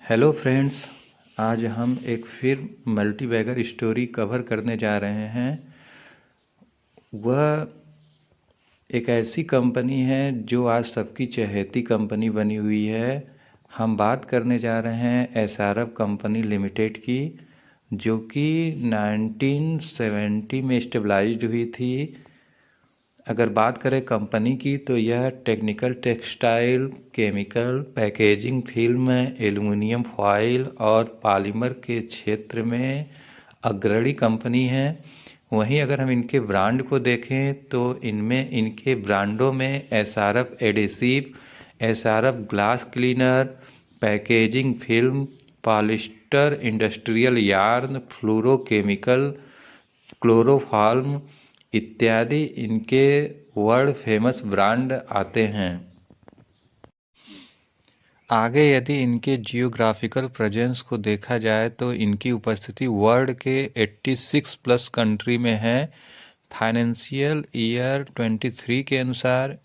Hello friends. आज हम एक फिर मल्टीबैगर स्टोरी कवर करने जा रहे हैं। वह एक ऐसी कंपनी है जो आज सबकी चहेती कंपनी बनी हुई है। हम बात करने जा रहे हैं एसआरएफ कंपनी लिमिटेड की, जो कि 1970 में स्टेबलाइज्ड हुई थी। अगर बात करें कंपनी की तो यह technical textile, chemical, packaging film, aluminium foil और पॉलीमर के क्षेत्र में अग्रणी कंपनी है। वहीं अगर हम इनके ब्रांड को देखें तो इनमें इनके ब्रांडों में SRF adhesive, SRF glass cleaner, packaging film, polyester industrial yarn, fluorochemical, chloroform इत्यादि इनके वर्ल्ड फेमस ब्रांड आते हैं। आगे यदि इनके जियोग्राफिकल प्रेजेंस को देखा जाए तो इनकी उपस्थिति वर्ल्ड के 86 प्लस कंट्री में है। फाइनेंशियल ईयर 23 के अनुसार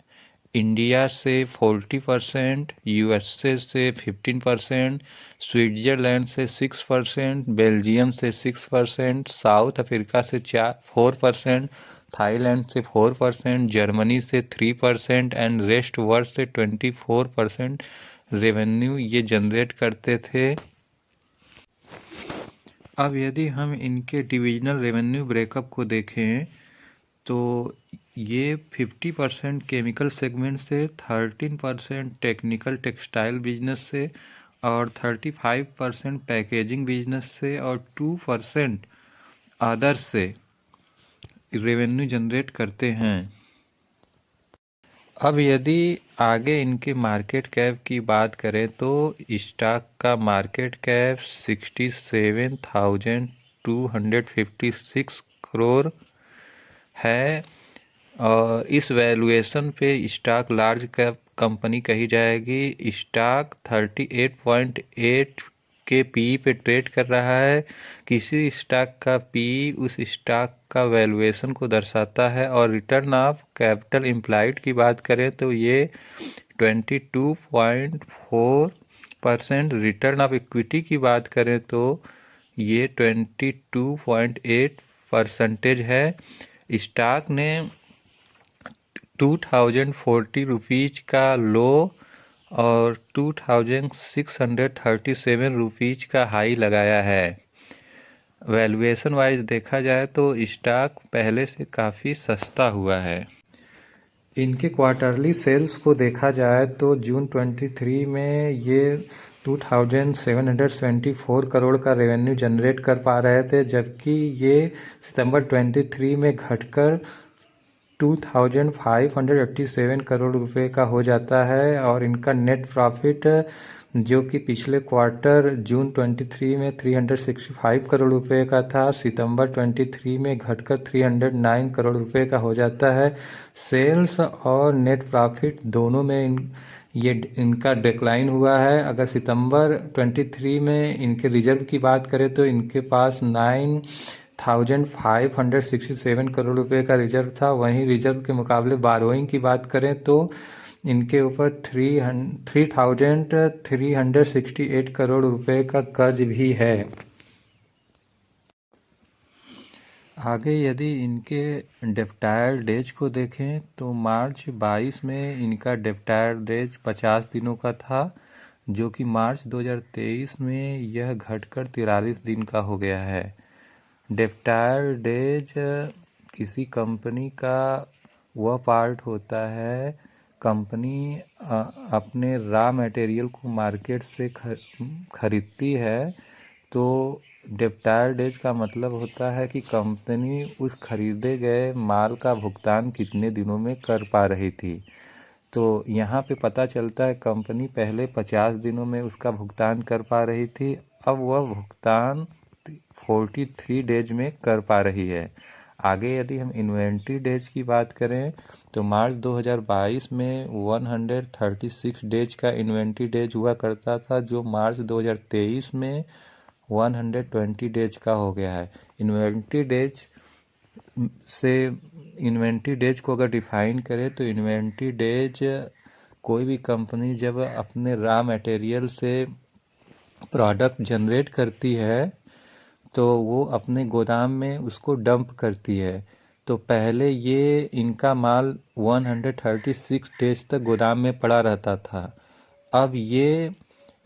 इंडिया से 40%, यूएसए से 15%, स्विट्जरलैंड से 6%, बेल्जियम से 6%, साउथ अफ्रीका से 4%, थाईलैंड से 4%, जर्मनी से 3% एंड रेस्ट वर्ल्ड से 24% रेवेन्यू ये जनरेट करते थे। अब यदि हम इनके डिविजनल रेवेन्यू ब्रेकअप को देखें तो ये 50% केमिकल सेगमेंट से, 13% टेक्निकल टेक्सटाइल बिजनेस से और 35% पैकेजिंग बिजनेस से और 2% अदर से रेवेन्यू जनरेट करते हैं। अब यदि आगे इनके मार्केट कैप की बात करें तो स्टॉक का मार्केट कैप 67,256 करोड़ है और इस वैल्यूएशन पे स्टॉक लार्ज कैप कंपनी कही जाएगी। स्टॉक 38.8 के पी पे ट्रेड कर रहा है। किसी स्टॉक का पी उस स्टॉक का वैल्यूएशन को दर्शाता है। और रिटर्न ऑफ कैपिटल इम्प्लाइड की बात करें तो ये 22.4%, रिटर्न ऑफ इक्विटी की बात करें तो ये 22.8% है। स्टॉक ने 2040 रुपीज़ का लो और 2637 रुपीज़ का हाई लगाया है। वैल्यूएशन वाइज देखा जाए तो स्टॉक पहले से काफ़ी सस्ता हुआ है। इनके क्वार्टरली सेल्स को देखा जाए तो जून 23 में ये 2774 करोड़ का रेवेन्यू जनरेट कर पा रहे थे, जबकि ये सितंबर 23 में घटकर 2587 करोड़ रुपए का हो जाता है। और इनका नेट प्रॉफिट जो कि पिछले क्वार्टर जून 23 में 365 करोड़ रुपए का था, सितंबर 23 में घटकर 309 करोड़ रुपए का हो जाता है। सेल्स और नेट प्रॉफिट दोनों में इनका डिक्लाइन हुआ है। अगर सितंबर 23 में इनके रिजर्व की बात करें तो इनके पास 9,567 करोड़ रुपए का रिजर्व था। वहीं रिजर्व के मुकाबले बारोइंग की बात करें तो इनके ऊपर 3,368 करोड़ रुपए का कर्ज भी है। आगे यदि इनके डेप्टायर डेज को देखें तो मार्च 22 में इनका डेप्टायर डेज 50 दिनों का था, जो कि मार्च 2023 में यह घटकर 43 दिन का हो गया है। डेप्टायर डेज किसी कंपनी का वह पार्ट होता है, कंपनी अपने रॉ मटेरियल को मार्केट से खरीदती है तो डेप्टायर डेज का मतलब होता है कि कंपनी उस खरीदे गए माल का भुगतान कितने दिनों में कर पा रही थी। तो यहाँ पे पता चलता है कंपनी पहले 50 दिनों में उसका भुगतान कर पा रही थी, अब वह भुगतान 43 डेज में कर पा रही है। आगे यदि हम इन्वेंट्री डेज की बात करें तो मार्च 2022 में 136 डेज का इन्वेंट्री डेज हुआ करता था, जो मार्च 2023 में 120 डेज का हो गया है। इन्वेंट्री डेज को अगर डिफाइन करें तो इन्वेंट्री डेज कोई भी कंपनी जब अपने रॉ मटेरियल से प्रोडक्ट जनरेट करती है तो वो अपने गोदाम में उसको डंप करती है। तो पहले ये इनका माल 136 डेज तक गोदाम में पड़ा रहता था। अब ये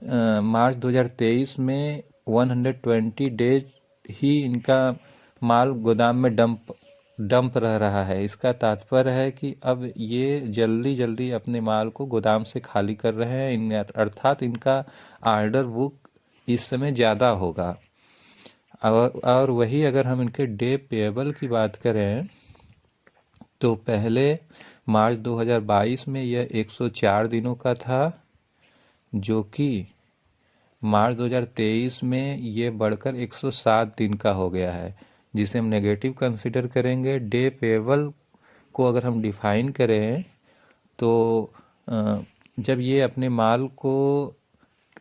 मार्च 2023 में 120 डेज ही इनका माल गोदाम में डंप रह रहा है। इसका तात्पर्य है कि अब ये जल्दी जल्दी अपने माल को गोदाम से खाली कर रहे हैं, अर्थात इनका ऑर्डर बुक इस समय ज़्यादा होगा। और वही अगर हम इनके डे पेएबल की बात करें तो पहले मार्च 2022 में यह 104 दिनों का था, जो कि मार्च 2023 में ये बढ़कर 107 दिन का हो गया है, जिसे हम नेगेटिव कंसिडर करेंगे। डे पेएबल को अगर हम डिफाइन करें तो जब ये अपने माल को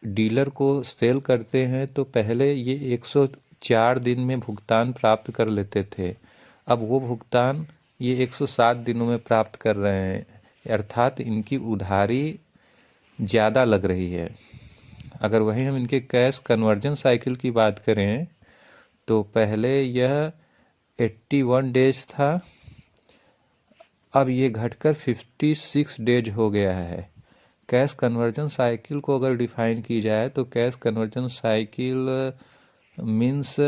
डीलर को सेल करते हैं तो पहले ये 104 दिन में भुगतान प्राप्त कर लेते थे। अब वो भुगतान ये 107 दिनों में प्राप्त कर रहे हैं, अर्थात इनकी उधारी ज़्यादा लग रही है। अगर वहीं हम इनके कैश कन्वर्जन साइकिल की बात करें तो पहले यह 81 डेज था, अब ये घटकर 56 डेज हो गया है। कैश कन्वर्जन साइकिल को अगर डिफाइन की जाए तो कैश कन्वर्जन साइकिल मीन्स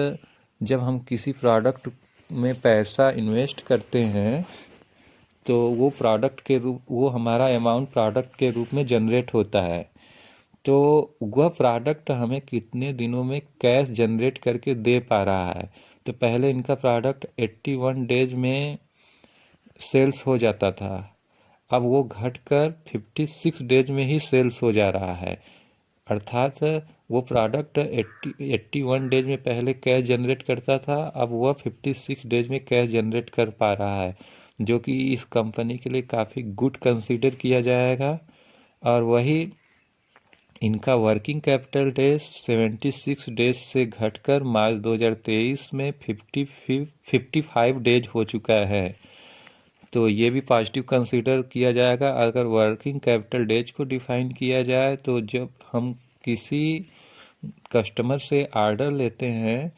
जब हम किसी प्रोडक्ट में पैसा इन्वेस्ट करते हैं तो वो हमारा अमाउंट प्रोडक्ट के रूप में जनरेट होता है। तो वह प्रोडक्ट हमें कितने दिनों में कैश जनरेट करके दे पा रहा है। तो पहले इनका प्रोडक्ट 81 डेज में सेल्स हो जाता था, अब वो घटकर 56 डेज में ही सेल्स हो जा रहा है। अर्थात वो प्रोडक्ट 81 डेज में पहले कैश जनरेट करता था, अब वह 56 डेज में कैश जनरेट कर पा रहा है, जो कि इस कंपनी के लिए काफ़ी गुड कंसीडर किया जाएगा। और वही इनका वर्किंग कैपिटल डेज 76 डेज से घटकर मार्च 2023 में 55 डेज हो चुका है। तो ये भी पॉजिटिव कंसीडर किया जाएगा। अगर वर्किंग कैपिटल डेज को डिफाइन किया जाए तो जब हम किसी कस्टमर से ऑर्डर लेते हैं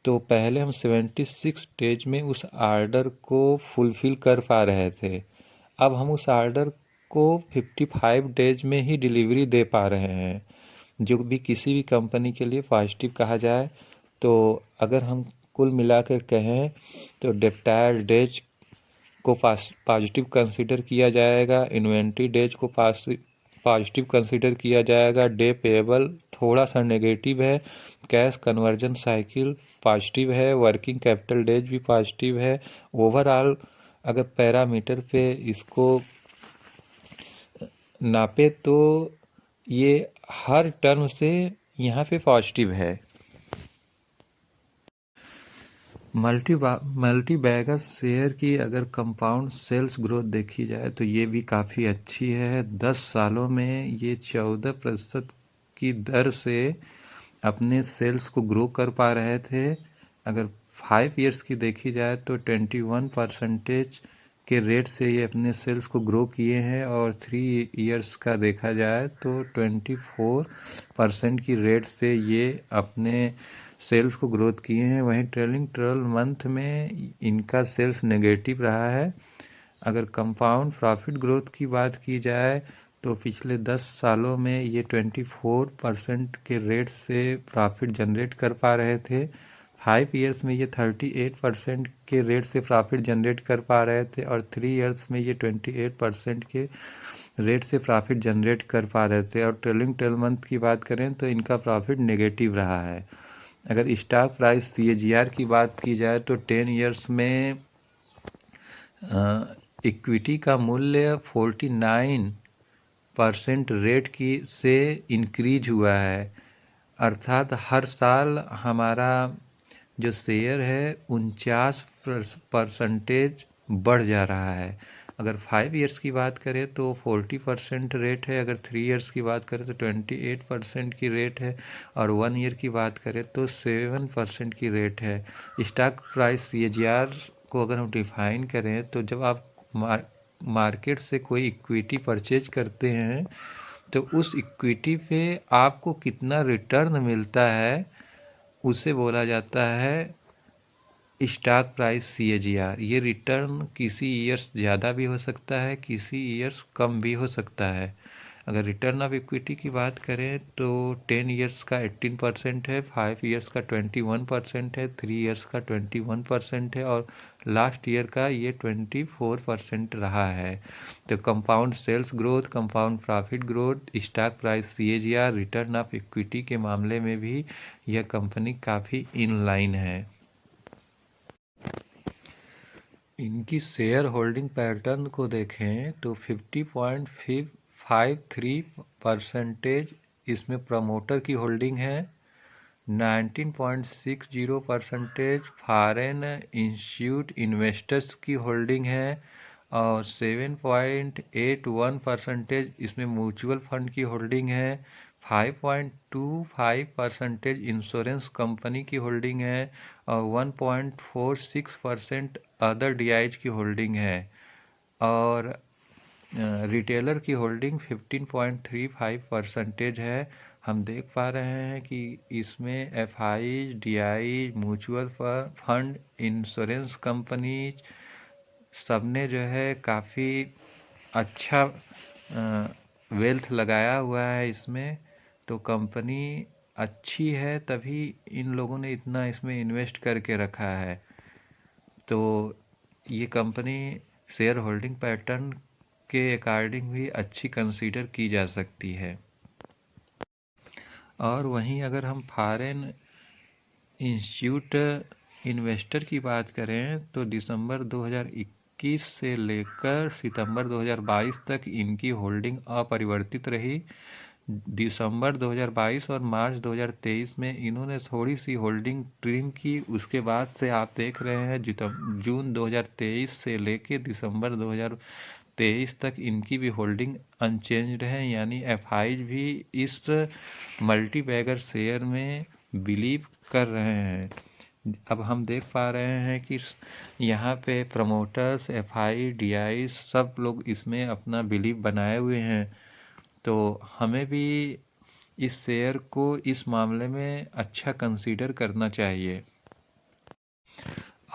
तो पहले हम 76 डेज में उस ऑर्डर को फुलफ़िल कर पा रहे थे, अब हम उस ऑर्डर को 55 डेज में ही डिलीवरी दे पा रहे हैं, जो भी किसी भी कंपनी के लिए पॉजिटिव कहा जाए। तो अगर हम कुल मिलाकर कहें तो डेप्टायर डेज को पॉजिटिव कंसीडर किया जाएगा, इन्वेंट्री डेज को पॉजिटिव कंसीडर किया जाएगा, डे पेएबल थोड़ा सा नेगेटिव है, कैश कन्वर्जन साइकिल पॉजिटिव है, वर्किंग कैपिटल डेज भी पॉजिटिव है। ओवरऑल अगर पैरामीटर पे इसको नापे तो ये हर टर्म से यहाँ पे पॉजिटिव है। मल्टी बैगर शेयर की अगर कंपाउंड सेल्स ग्रोथ देखी जाए तो ये भी काफ़ी अच्छी है। 10 सालों में ये 14% की दर से अपने सेल्स को ग्रो कर पा रहे थे। अगर 5 इयर्स की देखी जाए तो 21% के रेट से ये अपने सेल्स को ग्रो किए हैं, और 3 इयर्स का देखा जाए तो 24% की रेट से ये अपने सेल्स को ग्रोथ किए हैं। वहीं ट्रेलिंग 12 मंथ में इनका सेल्स नेगेटिव रहा है। अगर कंपाउंड प्रॉफिट ग्रोथ की बात की जाए तो पिछले 10 सालों में ये 24% के रेट से प्रॉफिट जनरेट कर पा रहे थे। 5 इयर्स में ये 38% के रेट से प्रॉफिट जनरेट कर पा रहे थे, और 3 इयर्स में ये 28% के रेट से प्रॉफिट जनरेट कर पा रहे थे। और ट्रेलिंग 12 मंथ की बात करें तो इनका प्रॉफिट नेगेटिव रहा है। अगर स्टॉक प्राइस CAGR की बात की जाए तो 10 इयर्स में इक्विटी का मूल्य 49% रेट की से इंक्रीज हुआ है, अर्थात हर साल हमारा जो शेयर है 49% बढ़ जा रहा है। अगर 5 इयर्स की बात करें तो 40% रेट है, अगर 3 इयर्स की बात करें तो 28% की रेट है, और 1 ईयर की बात करें तो 7% की रेट है। स्टॉक प्राइस CAGR को अगर हम डिफाइन करें तो जब आप मार्केट से कोई इक्विटी परचेज करते हैं तो उस इक्विटी पे आपको कितना रिटर्न मिलता है उसे बोला जाता है स्टॉक प्राइस CAGR। ये रिटर्न किसी ईयर्स ज़्यादा भी हो सकता है, किसी ईयर्स कम भी हो सकता है। अगर रिटर्न ऑफ इक्विटी की बात करें तो 10 ईयर्स का 18% है, 5 ईयर्स का 21% है, 3 ईयर्स का 21% है और लास्ट ईयर का ये 24% रहा है। तो compound sales growth, compound profit growth, stock price CAGR, return of equity के मामले में भी यह कंपनी काफ़ी इन लाइन है। इनकी शेयर होल्डिंग पैटर्न को देखें तो 50.53% इसमें प्रमोटर की होल्डिंग है, 19.60% फॉरेन इंस्टीट्यूट इन्वेस्टर्स की होल्डिंग है और 7.81% इसमें म्यूचुअल फंड की होल्डिंग है, 5.25% इंश्योरेंस कंपनी की होल्डिंग है और 1.46% अदर DIs की होल्डिंग है और रिटेलर की होल्डिंग 15.35% है। हम देख पा रहे हैं कि इसमें FI, DI, mutual fund, insurance company सब ने जो है काफ़ी अच्छा वेल्थ लगाया हुआ है इसमें। तो कंपनी अच्छी है तभी इन लोगों ने इतना इसमें इन्वेस्ट करके रखा है। तो ये कंपनी शेयर होल्डिंग पैटर्न के अकॉर्डिंग भी अच्छी कंसीडर की जा सकती है। और वहीं अगर हम फॉरेन इंस्टीट्यूट इन्वेस्टर की बात करें तो दिसंबर 2021 से लेकर सितंबर 2022 तक इनकी होल्डिंग अपरिवर्तित रही। दिसंबर 2022 और मार्च 2023 में इन्होंने थोड़ी सी होल्डिंग ट्रिम की। उसके बाद से आप देख रहे हैं जून 2023 से लेके दिसंबर 2023 तक इनकी भी होल्डिंग अनचेंज्ड है, यानी FIs भी इस मल्टी बैगर शेयर में बिलीव कर रहे हैं। अब हम देख पा रहे हैं कि यहाँ पे प्रमोटर्स, FI, DI सब लोग इसमें अपना बिलीव बनाए हुए हैं। तो हमें भी इस शेयर को इस मामले में अच्छा कंसीडर करना चाहिए।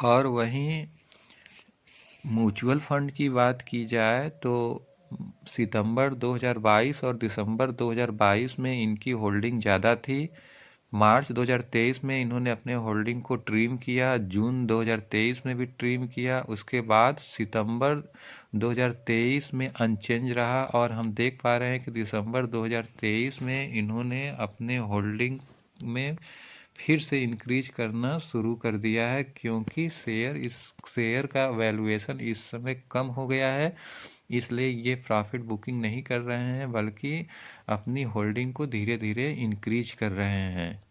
और वहीं म्यूचुअल फंड की बात की जाए तो सितंबर 2022 और दिसंबर 2022 में इनकी होल्डिंग ज़्यादा थी। मार्च 2023 में इन्होंने अपने होल्डिंग को ट्रिम किया, जून 2023 में भी ट्रिम किया, उसके बाद सितंबर 2023 में अनचेंज रहा और हम देख पा रहे हैं कि दिसंबर 2023 में इन्होंने अपने होल्डिंग में फिर से इंक्रीज करना शुरू कर दिया है, क्योंकि इस शेयर का वैल्यूएशन इस समय कम हो गया है। इसलिए ये प्रॉफिट बुकिंग नहीं कर रहे हैं बल्कि अपनी होल्डिंग को धीरे धीरे इंक्रीज कर रहे हैं।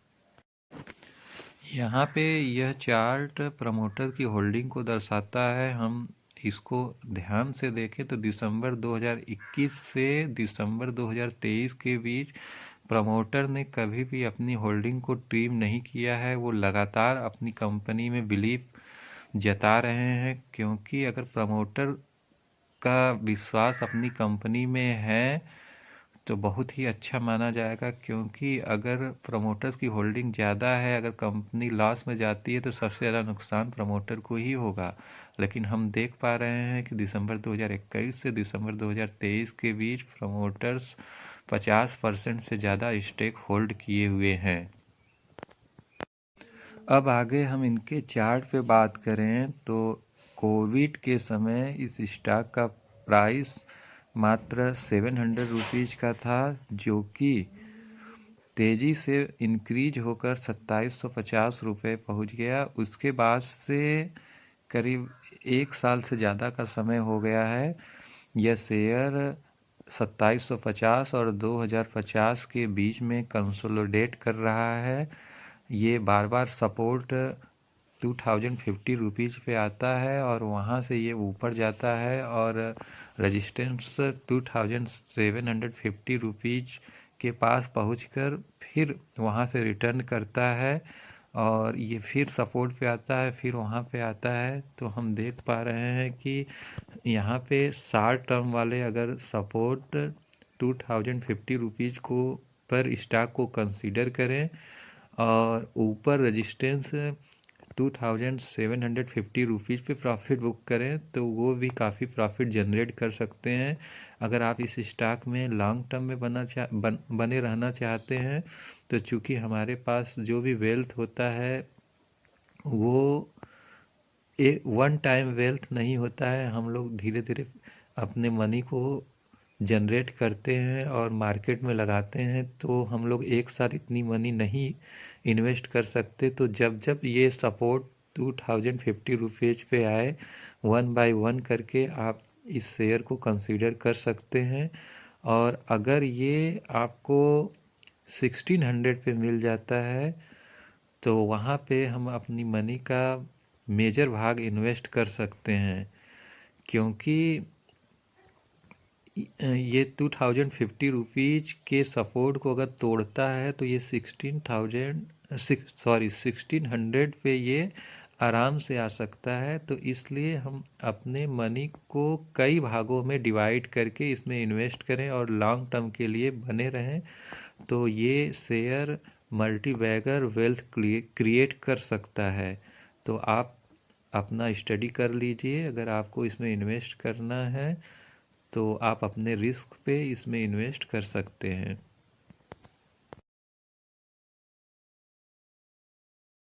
यहाँ पे यह चार्ट प्रमोटर की होल्डिंग को दर्शाता है। हम इसको ध्यान से देखें तो दिसंबर 2021 से दिसंबर 2023 के बीच प्रमोटर ने कभी भी अपनी होल्डिंग को ट्रिम नहीं किया है। वो लगातार अपनी कंपनी में बिलीव जता रहे हैं, क्योंकि अगर प्रमोटर का विश्वास अपनी कंपनी में है तो बहुत ही अच्छा माना जाएगा। क्योंकि अगर प्रमोटर्स की होल्डिंग ज़्यादा है, अगर कंपनी लॉस में जाती है तो सबसे ज़्यादा नुकसान प्रमोटर को ही होगा। लेकिन हम देख पा रहे हैं कि दिसंबर 2021 से दिसंबर 2023 के बीच प्रमोटर्स 50% से ज़्यादा स्टेक होल्ड किए हुए हैं। अब आगे हम इनके चार्ट पे बात करें तो कोविड के समय इस स्टॉक का प्राइस मात्र 700 रुपीज़ का था, जो कि तेज़ी से इंक्रीज होकर 2750 रुपये पहुँच गया। उसके बाद से करीब 1 साल से ज़्यादा का समय हो गया है यह शेयर 2750 और 2050 के बीच में कंसोलिडेट कर रहा है। ये बार बार सपोर्ट 2050 रुपीज़ पे आता है और वहाँ से ये ऊपर जाता है और रेजिस्टेंस 2750 रुपीज़ के पास पहुंचकर फिर वहाँ से रिटर्न करता है और ये फिर सपोर्ट पे आता है, फिर वहाँ पे आता है। तो हम देख पा रहे हैं कि यहाँ पे शॉर्ट टर्म वाले अगर सपोर्ट ₹2050 को पर स्टॉक को कंसीडर करें और ऊपर रेजिस्टेंस ₹2750 पे प्रॉफिट बुक करें तो वो भी काफ़ी प्रॉफिट जनरेट कर सकते हैं। अगर आप इस स्टॉक में लॉन्ग टर्म में बने रहना चाहते हैं तो चूँकि हमारे पास जो भी वेल्थ होता है वो एक वन टाइम वेल्थ नहीं होता है, हम लोग धीरे धीरे अपने मनी को जनरेट करते हैं और मार्केट में लगाते हैं, तो हम लोग एक साथ इतनी मनी नहीं इन्वेस्ट कर सकते। तो जब जब ये सपोर्ट ₹2050 पे आए, वन बाय वन करके आप इस शेयर को कंसीडर कर सकते हैं। और अगर ये आपको 1600 पे मिल जाता है तो वहाँ पे हम अपनी मनी का मेजर भाग इन्वेस्ट कर सकते हैं, क्योंकि ये ₹2050 के सपोर्ट को अगर तोड़ता है तो ये 1600 पे ये आराम से आ सकता है। तो इसलिए हम अपने मनी को कई भागों में डिवाइड करके इसमें इन्वेस्ट करें और लॉन्ग टर्म के लिए बने रहें। तो ये शेयर मल्टीबैगर वेल्थ क्रिएट कर सकता है। तो आप अपना स्टडी कर लीजिए, अगर आपको इसमें इन्वेस्ट करना है तो आप अपने रिस्क पे इसमें इन्वेस्ट कर सकते हैं।